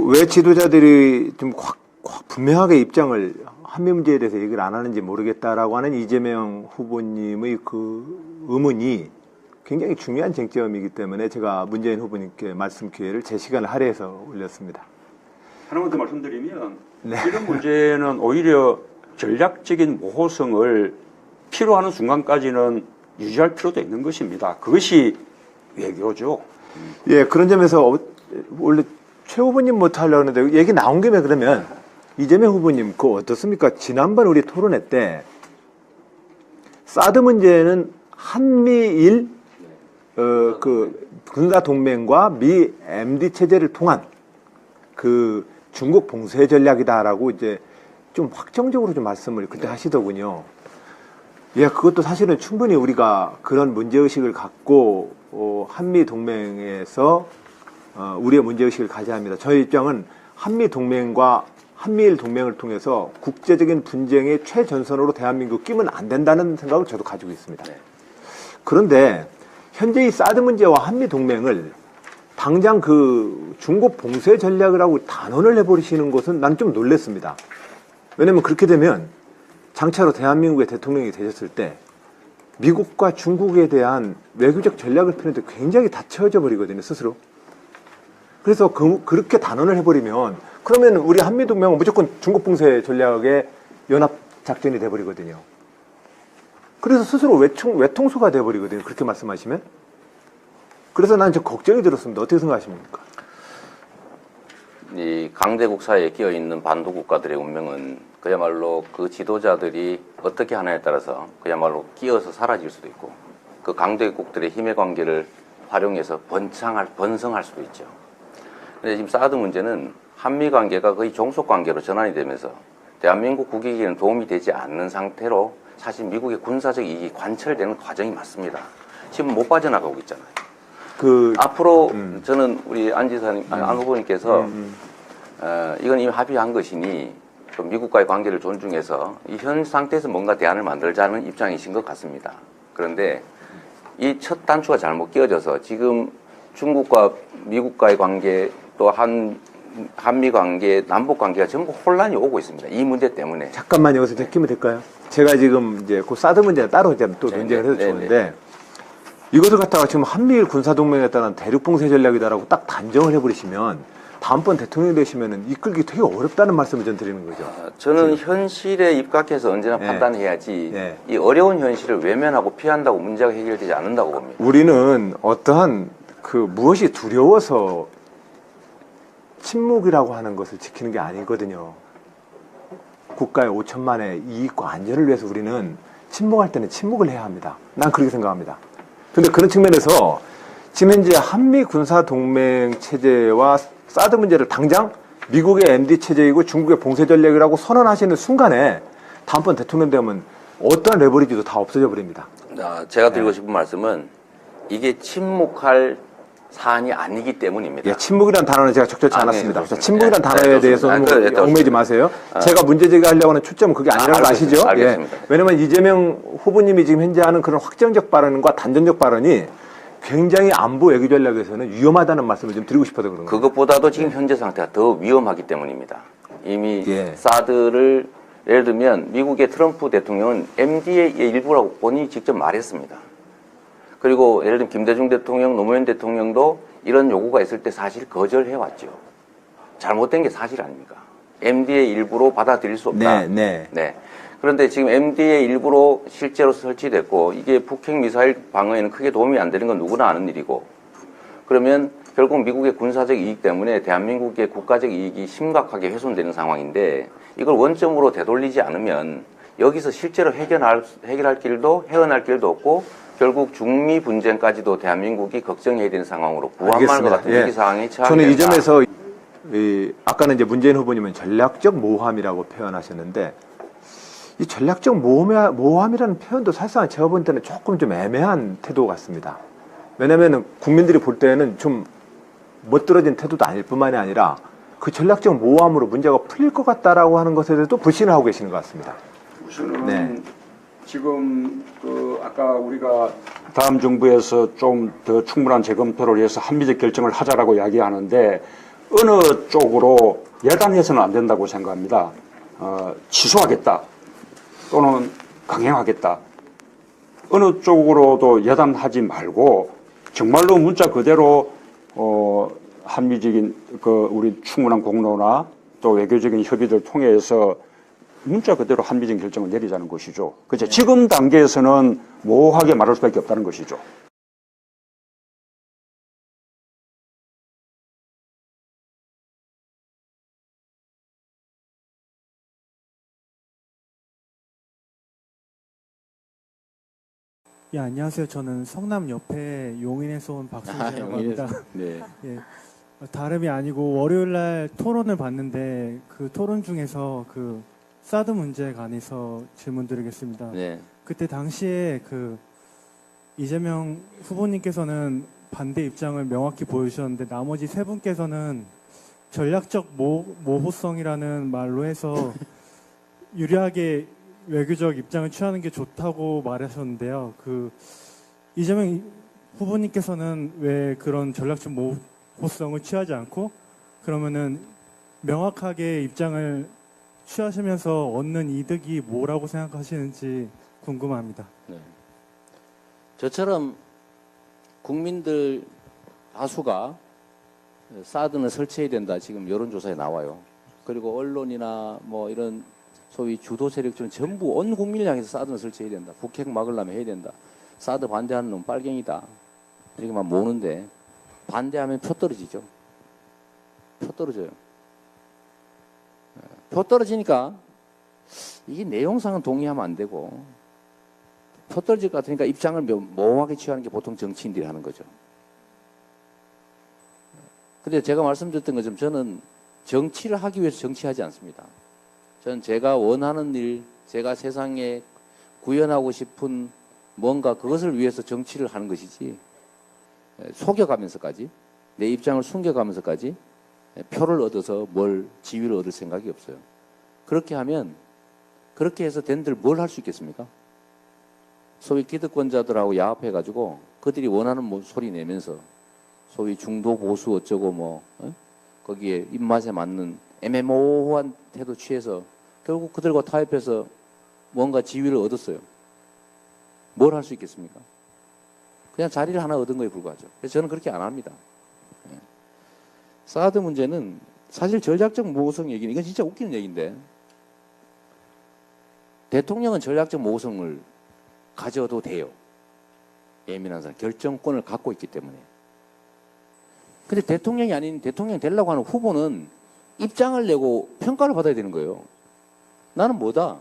왜 지도자들이 좀 분명하게 입장을 한미 문제에 대해서 얘기를 안 하는지 모르겠다라고 하는 이재명 후보님의 그 의문이 굉장히 중요한 쟁점이기 때문에 제가 문재인 후보님께 말씀 기회를 제 시간을 할애해서 올렸습니다. 하나만 더 말씀드리면 네. 이런 문제는 오히려 전략적인 모호성을 필요하는 순간까지는 유지할 필요도 있는 것입니다. 그것이 외교죠. 예, 그런 점에서 원래 최 후보님부터 하려고 하는데 얘기 나온 김에 그러면 이재명 후보님 그거 어떻습니까? 지난번 우리 토론회 때 사드 문제는 한미일 그 군사 동맹과 미 MD 체제를 통한 그 중국 봉쇄 전략이다라고 이제 좀 확정적으로 좀 말씀을 그때 하시더군요. 예, 그것도 사실은 충분히 우리가 그런 문제의식을 갖고 한미 동맹에서 우리의 문제의식을 가져야 합니다. 저희 입장은 한미 동맹과 한미일 동맹을 통해서 국제적인 분쟁의 최전선으로 대한민국 끼면 안 된다는 생각을 저도 가지고 있습니다. 그런데 현재 이 사드 문제와 한미 동맹을 당장 그 중국 봉쇄 전략을 하고 단언을 해버리시는 것은 난 좀 놀랐습니다. 왜냐면 그렇게 되면 장차로 대한민국의 대통령이 되셨을 때 미국과 중국에 대한 외교적 전략을 펴는데 굉장히 닫혀져 버리거든요, 스스로. 그래서 그렇게 단언을 해버리면 그러면 우리 한미동맹은 무조건 중국 봉쇄 전략의 연합작전이 돼버리거든요. 그래서 스스로 외통수가 돼버리거든요, 그렇게 말씀하시면. 그래서 난 좀 걱정이 들었습니다. 어떻게 생각하십니까? 이 강대국 사이에 끼어있는 반도 국가들의 운명은 그야말로 그 지도자들이 어떻게 하느냐에 따라서 그야말로 끼어서 사라질 수도 있고 그 강대국들의 힘의 관계를 활용해서 번성할 수도 있죠. 근데 지금 사드 문제는 한미 관계가 거의 종속 관계로 전환이 되면서 대한민국 국익에는 도움이 되지 않는 상태로 사실 미국의 군사적 이익이 관철되는 과정이 맞습니다. 지금 못 빠져나가고 있잖아요. 앞으로 저는 우리 안 지사님, 안 후보님께서 이건 이미 합의한 것이니 미국과의 관계를 존중해서 이 현 상태에서 뭔가 대안을 만들자는 입장이신 것 같습니다. 그런데 이 첫 단추가 잘못 끼워져서 지금 중국과 미국과의 관계 또 한미 관계, 남북 관계가 전부 혼란이 오고 있습니다. 이 문제 때문에. 잠깐만 여기서 제끼면 될까요? 제가 지금 이제 그 사드 문제는 따로 이제 또 논쟁을 해서 좋은데 이것을 갖다가 지금 한미일 군사동맹에 따른 대륙봉쇄 전략이다라고 딱 단정을 해버리시면 다음번 대통령이 되시면 이끌기 되게 어렵다는 말씀을 전 드리는 거죠. 저는 현실에 입각해서 언제나 판단해야지 이 어려운 현실을 외면하고 피한다고 문제가 해결되지 않는다고 봅니다. 우리는 어떠한 무엇이 두려워서 침묵이라고 하는 것을 지키는 게 아니거든요. 국가의 5천만의 이익과 안전을 위해서 우리는 침묵할 때는 침묵을 해야 합니다. 난 그렇게 생각합니다. 근데 그런 측면에서 지금 현재 한미 군사동맹 체제와 사드 문제를 당장 미국의 MD 체제이고 중국의 봉쇄 전략이라고 선언하시는 순간에 다음번 대통령 되면 어떠한 레버리지도 다 없어져 버립니다. 제가 드리고 싶은 말씀은 이게 침묵할 사안이 아니기 때문입니다. 예, 침묵이라는 단어는 제가 적절치 않았습니다. 침묵이라는 단어에 대해서는 얽매이지 마세요. 제가 문제 제기하려고 하는 초점은 그게 아니라는 거 아시죠? 알겠습니다. 예. 왜냐면 이재명 후보님이 지금 현재 하는 그런 확정적 발언과 단전적 발언이 굉장히 안보 외교 전략에서는 위험하다는 말씀을 좀 드리고 싶어서 그런 거예요. 그것보다도 지금 현재 상태가 더 위험하기 때문입니다. 이미 사드를 예를 들면 미국의 트럼프 대통령은 MD의 일부라고 본인이 직접 말했습니다. 그리고 예를 들면 김대중 대통령, 노무현 대통령도 이런 요구가 있을 때 사실 거절해왔죠. 잘못된 게 사실 아닙니까? MD의 일부로 받아들일 수 없다. 네. 그런데 지금 MD의 일부로 실제로 설치됐고 이게 북핵 미사일 방어에는 크게 도움이 안 되는 건 누구나 아는 일이고 그러면 결국 미국의 군사적 이익 때문에 대한민국의 국가적 이익이 심각하게 훼손되는 상황인데 이걸 원점으로 되돌리지 않으면 여기서 실제로 헤어날 길도 없고 결국 중미 분쟁까지도 대한민국이 걱정해야 되는 상황으로 부합할 것 같은 위기 상황이 처하게 저는 이 된다. 점에서 아까는 이제 문재인 후보님은 전략적 모호함이라고 표현하셨는데 이 전략적 모호함이라는 표현도 사실상 제가 본 때는 조금 좀 애매한 태도 같습니다. 왜냐하면 국민들이 볼 때는 좀 멋들어진 태도도 아닐 뿐만이 아니라 그 전략적 모호함으로 문제가 풀릴 것 같다라고 하는 것에 대해서도 불신을 하고 계시는 것 같습니다. 우선은 지금 아까 우리가 다음 정부에서 좀 더 충분한 재검토를 위해서 한미적 결정을 하자라고 이야기하는데 어느 쪽으로 예단해서는 안 된다고 생각합니다. 취소하겠다 또는 강행하겠다. 어느 쪽으로도 예단하지 말고 정말로 문자 그대로 한미적인 우리 충분한 공로나 또 외교적인 협의를 통해서 문자 그대로 한미적인 결정을 내리자는 것이죠. 그죠? 지금 단계에서는 모호하게 말할 수밖에 없다는 것이죠. 예, 안녕하세요. 저는 성남 옆에 용인에서 온 박순재라고 합니다. 네. 예, 다름이 아니고 월요일 날 토론을 봤는데 그 토론 중에서 그 사드 문제에 관해서 질문드리겠습니다. 네. 그때 당시에 그 이재명 후보님께서는 반대 입장을 명확히 보여주셨는데 나머지 세 분께서는 전략적 모호성이라는 말로 해서 유리하게 외교적 입장을 취하는 게 좋다고 말하셨는데요. 그 이재명 후보님께서는 왜 그런 전략적 모호성을 취하지 않고 그러면은 명확하게 입장을 취하시면서 얻는 이득이 뭐라고 생각하시는지 궁금합니다. 네. 저처럼 국민들 다수가 사드는 설치해야 된다. 지금 여론조사에 나와요. 그리고 언론이나 뭐 이런 소위 주도 세력들은 전부 온 국민을 향해서 사드는 설치해야 된다. 북핵 막으려면 해야 된다. 사드 반대하는 놈 빨갱이다. 이렇게만 모으는데 반대하면 표 떨어지죠. 표 떨어져요. 표 떨어지니까 이게 내용상은 동의하면 안 되고 표 떨어질 것 같으니까 입장을 모호하게 취하는 게 보통 정치인들이 하는 거죠. 근데 제가 말씀드렸던 것처럼 저는 정치를 하기 위해서 정치하지 않습니다. 저는 제가 원하는 일, 제가 세상에 구현하고 싶은 뭔가 그것을 위해서 정치를 하는 것이지 속여가면서까지 내 입장을 숨겨가면서까지 표를 얻어서 뭘 지위를 얻을 생각이 없어요. 그렇게 하면 그렇게 해서 댄들 뭘 할 수 있겠습니까? 소위 기득권자들하고 야합해가지고 그들이 원하는 소리 내면서 소위 중도 보수 어쩌고 거기에 입맛에 맞는 애매모호한 태도 취해서 결국 그들과 타협해서 뭔가 지위를 얻었어요. 뭘 할 수 있겠습니까? 그냥 자리를 하나 얻은 거에 불과하죠. 그래서 저는 그렇게 안 합니다. 사드 문제는 사실 전략적 모호성 얘기는 이건 진짜 웃기는 얘기인데 대통령은 전략적 모호성을 가져도 돼요. 예민한 사람, 결정권을 갖고 있기 때문에. 근데 대통령이 아닌 대통령 되려고 하는 후보는 입장을 내고 평가를 받아야 되는 거예요. 나는 뭐다?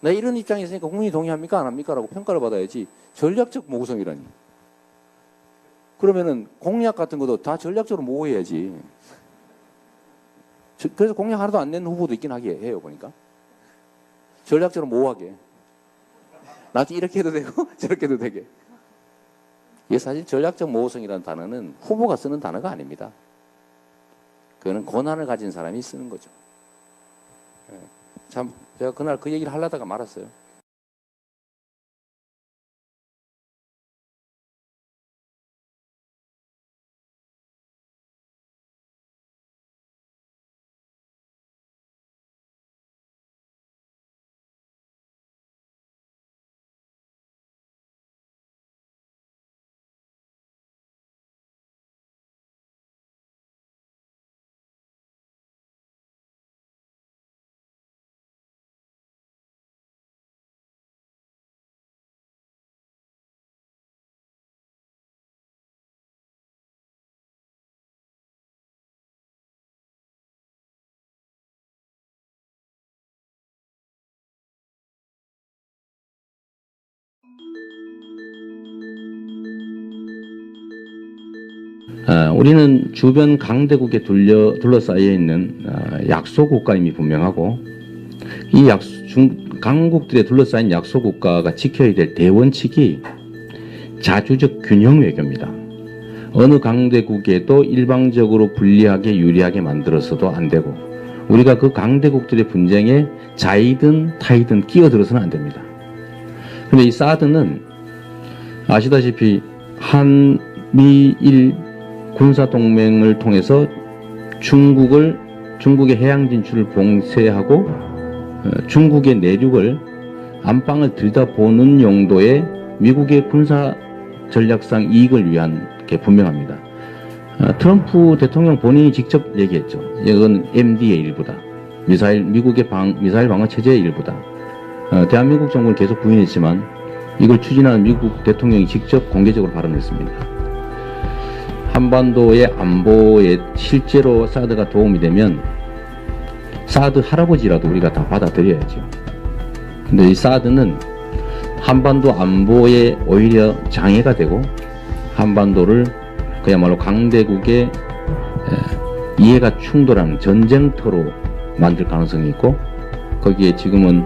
나 이런 입장이 있으니까 국민이 동의합니까? 안 합니까? 라고 평가를 받아야지. 전략적 모호성이라니. 그러면은 공약 같은 것도 다 전략적으로 모호해야지. 그래서 공약 하나도 안 내는 후보도 있긴 하게 해요, 보니까. 전략적으로 모호하게. 나중에 이렇게 해도 되고 저렇게 해도 되게. 이게 사실 전략적 모호성이라는 단어는 후보가 쓰는 단어가 아닙니다. 그거는 권한을 가진 사람이 쓰는 거죠. 참 제가 그날 그 얘기를 하려다가 말았어요. 우리는 주변 강대국에 둘러싸여 있는 약소국가임이 분명하고 이 강국들에 둘러싸인 약소국가가 지켜야 될 대원칙이 자주적 균형 외교입니다. 어느 강대국에도 일방적으로 불리하게 유리하게 만들어서도 안 되고 우리가 그 강대국들의 분쟁에 자이든 타이든 끼어들어서는 안 됩니다. 그런데 이 사드는 아시다시피 한미일 군사동맹을 통해서 중국의 해양 진출을 봉쇄하고 중국의 내륙을 안방을 들여다보는 용도의 미국의 군사 전략상 이익을 위한 게 분명합니다. 트럼프 대통령 본인이 직접 얘기했죠. 이건 MD의 일부다. 미국의 미사일 방어 체제의 일부다. 대한민국 정부는 계속 부인했지만 이걸 추진하는 미국 대통령이 직접 공개적으로 발언했습니다. 한반도의 안보에 실제로 사드가 도움이 되면 사드 할아버지라도 우리가 다 받아들여야죠. 근데 이 사드는 한반도 안보에 오히려 장애가 되고 한반도를 그야말로 강대국의 이해가 충돌하는 전쟁터로 만들 가능성이 있고 거기에 지금은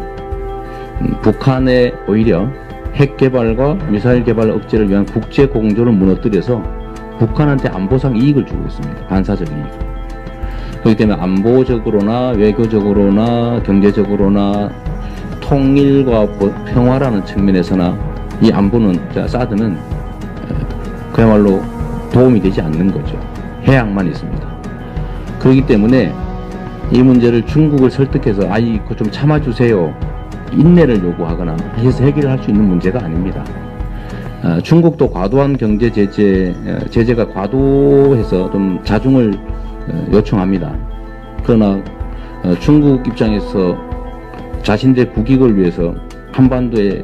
북한의 오히려 핵 개발과 미사일 개발 억제를 위한 국제 공조를 무너뜨려서 북한한테 안보상 이익을 주고 있습니다. 반사적인 이익. 그렇기 때문에 안보적으로나 외교적으로나 경제적으로나 통일과 평화라는 측면에서나 이 안보는 사드는 그야말로 도움이 되지 않는 거죠. 해양만 있습니다. 그렇기 때문에 이 문제를 중국을 설득해서 이거 좀 참아주세요. 인내를 요구하거나 해서 해결할 수 있는 문제가 아닙니다. 중국도 과도한 경제 제재가 과도해서 좀 자중을 요청합니다. 그러나 중국 입장에서 자신들의 국익을 위해서 한반도에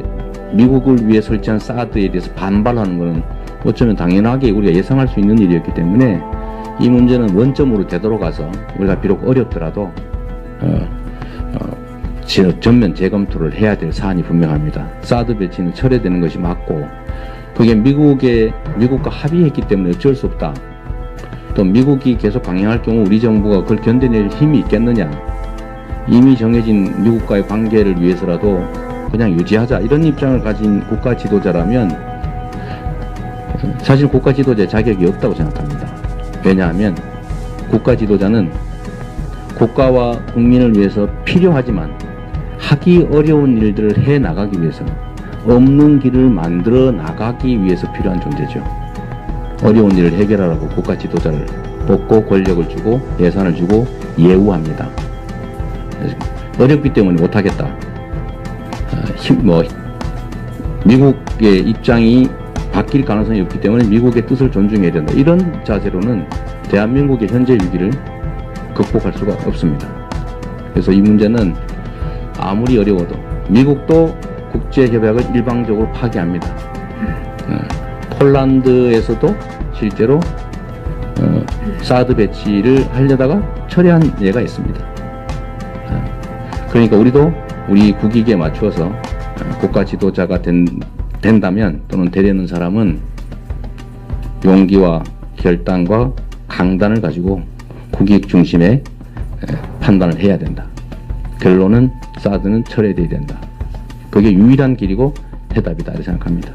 미국을 위해 설치한 사드에 대해서 반발하는 것은 어쩌면 당연하게 우리가 예상할 수 있는 일이었기 때문에 이 문제는 원점으로 되돌아가서 우리가 비록 어렵더라도 전면 재검토를 해야 될 사안이 분명합니다. 사드 배치는 철회되는 것이 맞고 그게 미국과 합의했기 때문에 어쩔 수 없다. 또 미국이 계속 강행할 경우 우리 정부가 그걸 견뎌낼 힘이 있겠느냐. 이미 정해진 미국과의 관계를 위해서라도 그냥 유지하자. 이런 입장을 가진 국가 지도자라면 사실 국가 지도자의 자격이 없다고 생각합니다. 왜냐하면 국가 지도자는 국가와 국민을 위해서 필요하지만 하기 어려운 일들을 해 나가기 위해서 없는 길을 만들어 나가기 위해서 필요한 존재죠. 어려운 일을 해결하라고 국가 지도자를 뽑고 권력을 주고 예산을 주고 예우합니다. 어렵기 때문에 못하겠다. 미국의 입장이 바뀔 가능성이 없기 때문에 미국의 뜻을 존중해야 된다. 이런 자세로는 대한민국의 현재 위기를 극복할 수가 없습니다. 그래서 이 문제는 아무리 어려워도 미국도 국제협약을 일방적으로 파기합니다. 폴란드에서도 실제로 사드 배치를 하려다가 철회한 예가 있습니다. 그러니까 우리도 우리 국익에 맞추어서 국가 지도자가 된다면 또는 되려는 사람은 용기와 결단과 강단을 가지고 국익 중심의 판단을 해야 된다. 결론은 사드는 철회돼야 된다. 그게 유일한 길이고 해답이다 이렇게 생각합니다.